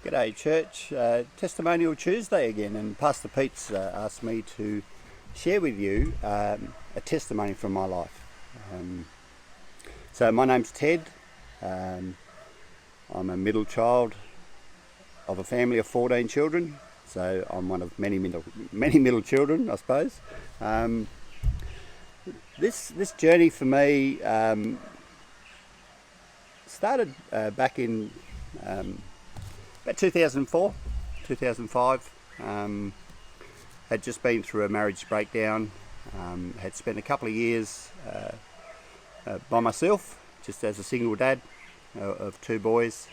G'day church, Testimonial Tuesday again, and Pastor Pete's asked me to share with you a testimony from my life. So my name's Ted. I'm a middle child of a family of 14 children, so I'm one of many middle children, I suppose. This journey for me started back in about 2005. Had just been through a marriage breakdown. Had spent a couple of years by myself, just as a single dad of two boys.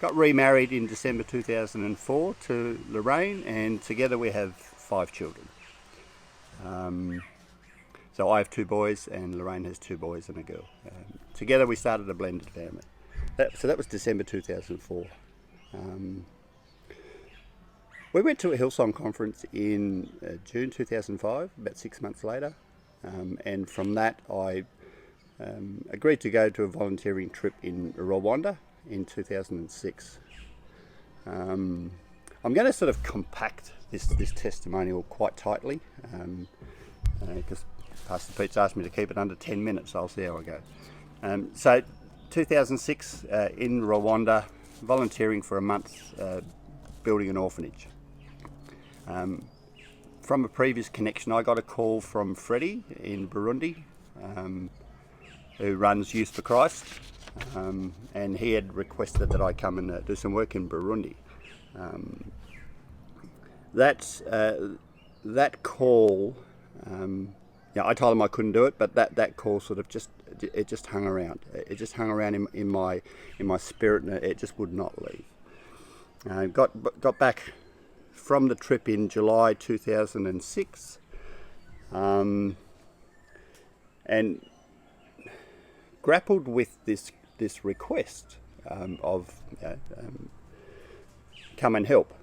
Got remarried in December 2004 to Lorraine, and together we have 5 children. So I have 2 boys and Lorraine has 2 boys and a girl. Together we started a blended family. So that was December 2004. We went to a Hillsong conference in June 2005, about 6 months later, and from that I agreed to go to a volunteering trip in Rwanda in 2006. I'm going to sort of compact this testimonial quite tightly, because Pastor Pete's asked me to keep it under 10 minutes, so I'll see how I go. So 2006 in Rwanda, volunteering for a month, building an orphanage. From a previous connection, I got a call from Freddie in Burundi, who runs Youth for Christ, and he had requested that I come and do some work in Burundi. That call, I told him I couldn't do it, but that call sort of just hung around. It just hung around in my spirit, and it just would not leave. Got back from the trip in July 2006, and grappled with this request of come and help.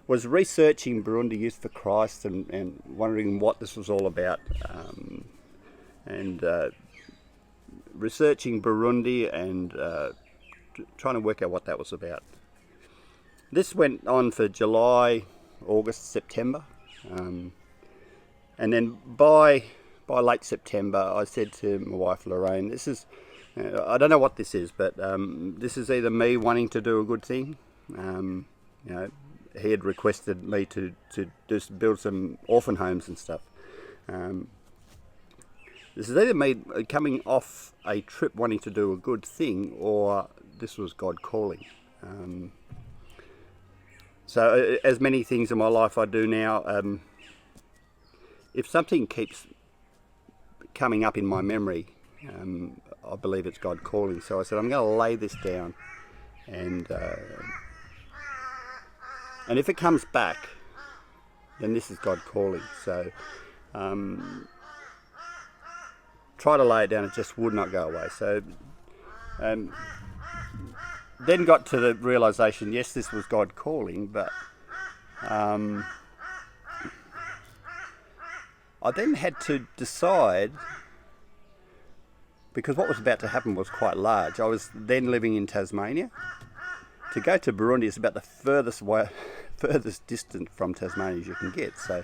Was researching Burundi Youth for Christ and wondering what this was all about, and researching Burundi and trying to work out what that was about. This went on for July, August, September, and then by late September I said to my wife Lorraine, this is, I don't know what this is, but this is either me wanting to do a good thing. He had requested me to just build some orphan homes and stuff. This is either me coming off a trip wanting to do a good thing, or this was God calling. So as many things in my life I do now, if something keeps coming up in my memory, I believe it's God calling. So I said, I'm going to lay this down, and if it comes back, then this is God calling. So try to lay it down, it just would not go away. So then got to the realisation, yes, this was God calling, but I then had to decide, because what was about to happen was quite large. I was then living in Tasmania. To go to Burundi is about the furthest distance from Tasmania as you can get. So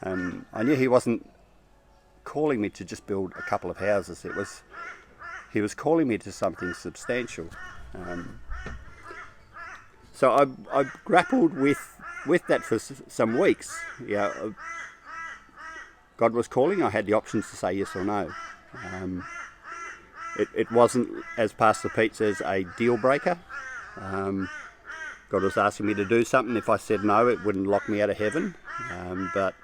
I knew he wasn't calling me to just build a couple of houses. He was calling me to something substantial. So I grappled with that for some weeks. God was calling. I had the options to say yes or no. It wasn't, as Pastor Pete says, a deal breaker. God was asking me to do something. If I said no, it wouldn't lock me out of heaven. But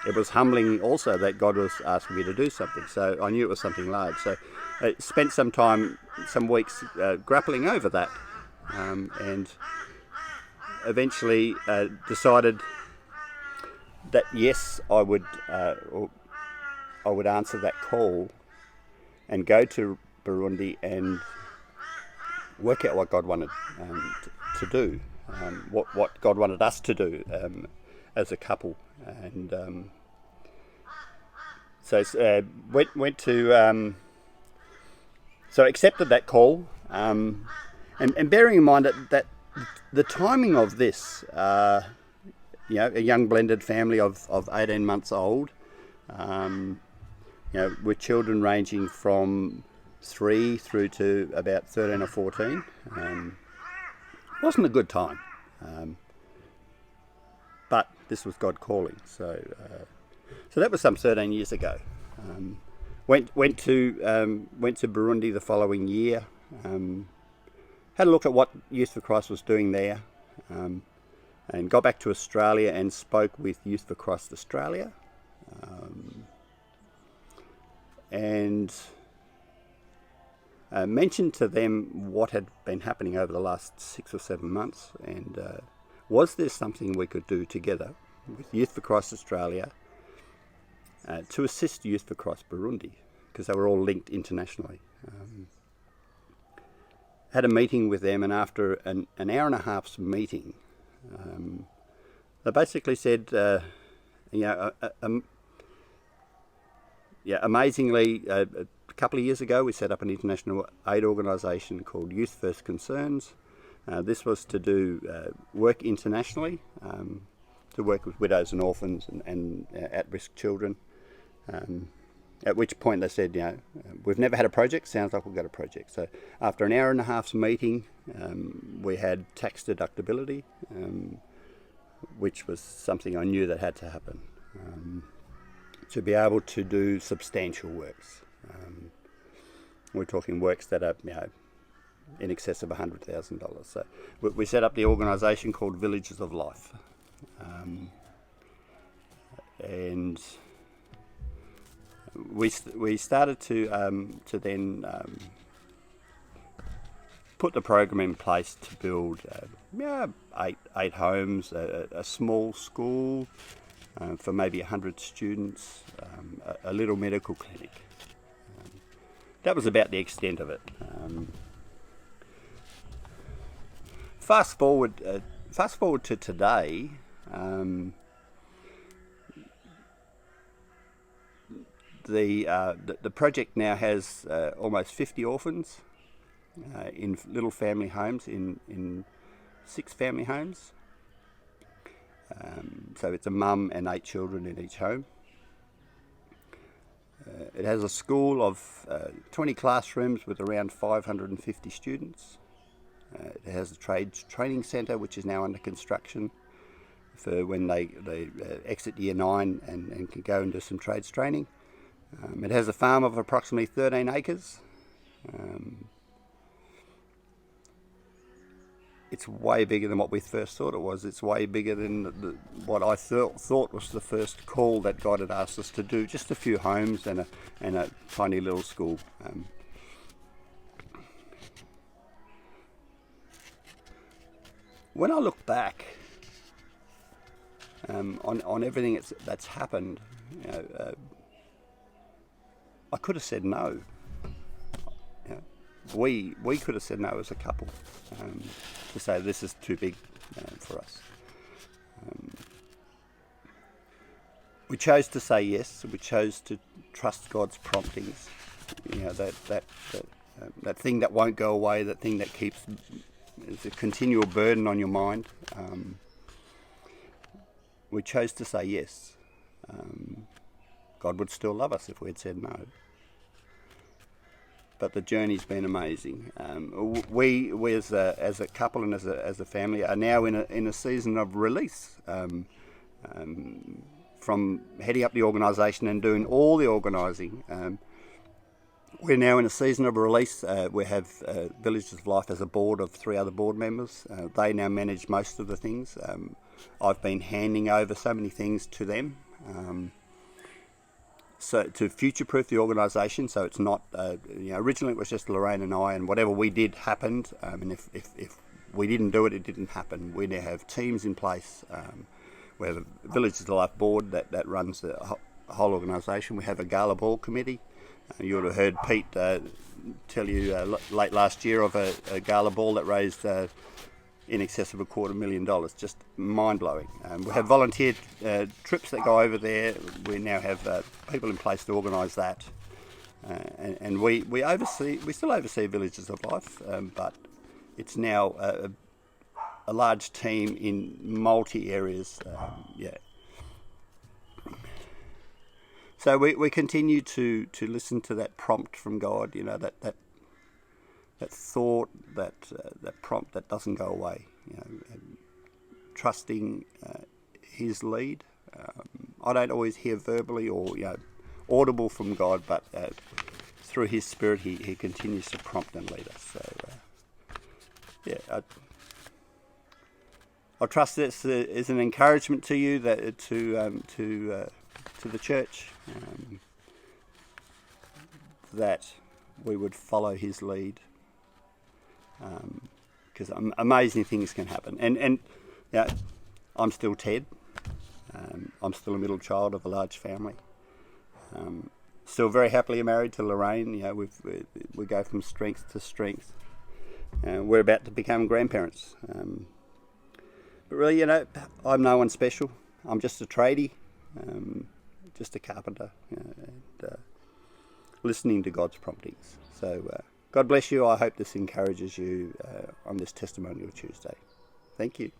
it was humbling also that God was asking me to do something. So I knew it was something large. So I spent some weeks grappling over that, and eventually decided that yes, I would answer that call and go to Burundi and work out what God wanted to do, what God wanted us to do as a couple, and so went to so accepted that call, And bearing in mind that the timing of this, you know, a young blended family of 18 months old, you know, with children ranging from 3 through to about 13 or 14, wasn't a good time. But this was God calling, so that was some 13 years ago. Went to Burundi the following year. Had a look at what Youth for Christ was doing there, and got back to Australia and spoke with Youth for Christ Australia, and mentioned to them what had been happening over the last 6 or 7 months, and was there something we could do together with Youth for Christ Australia to assist Youth for Christ Burundi, because they were all linked internationally. Had a meeting with them, and after an hour and a half's meeting, they basically said, you know, amazingly, a couple of years ago we set up an international aid organisation called Youth First Concerns. This was to do work internationally, to work with widows and orphans and at-risk children. At which point they said, you know, we've never had a project, sounds like we've got a project. So after an hour and a half's meeting, we had tax deductibility, which was something I knew that had to happen, to be able to do substantial works. We're talking works that are, you know, in excess of $100,000. So we set up the organisation called Villages of Life, and we started to then put the program in place to build eight homes, a small school for maybe 100 students, a little medical clinic. That was about the extent of it. Fast forward to today. The project now has almost 50 orphans in little family homes, in 6 family homes. So it's a mum and 8 children in each home. It has a school of 20 classrooms with around 550 students. It has a trades training centre which is now under construction for when they exit year 9 and can go and do some trades training. It has a farm of approximately 13 acres. It's way bigger than what we first thought it was. It's way bigger than what I thought was the first call that God had asked us to do. Just a few homes and a tiny little school. When I look back on everything that's happened, you know, I could have said no. You know, we could have said no as a couple, to say this is too big for us. We chose to say yes. We chose to trust God's promptings. You know, that thing that won't go away, that thing that keeps is a continual burden on your mind. We chose to say yes. God would still love us if we had said no. But the journey's been amazing. We as a couple and as a family are now in a season of release, from heading up the organisation and doing all the organising. We're now in a season of release. We have Villages of Life as a board of 3 other board members. They now manage most of the things. I've been handing over so many things to them. So to future-proof the organisation, so it's not, originally it was just Lorraine and I, and whatever we did happened, and if we didn't do it, it didn't happen. We now have teams in place. We have a Villages of Life board that runs the whole organisation. We have a gala ball committee. You would have heard Pete tell you late last year of a gala ball that raised in excess of $250,000, just mind-blowing. We have volunteer trips that go over there. We now have people in place to organise that. and we still oversee Villages of Life, but it's now a large team in multi areas. So we continue to listen to that prompt from God. You know, that thought, that prompt that doesn't go away. You know, and trusting His lead. I don't always hear verbally or audible from God, but through His Spirit, He continues to prompt and lead us. So I trust this is an encouragement to you, that to the church, that we would follow His lead, because amazing things can happen. And I'm still Ted. I'm still a middle child of a large family. Still very happily married to Lorraine. You know, we go from strength to strength. We're about to become grandparents. But really, you know, I'm no one special. I'm just a tradie, just a carpenter, and listening to God's promptings. So God bless you. I hope this encourages you on this Testimonial Tuesday. Thank you.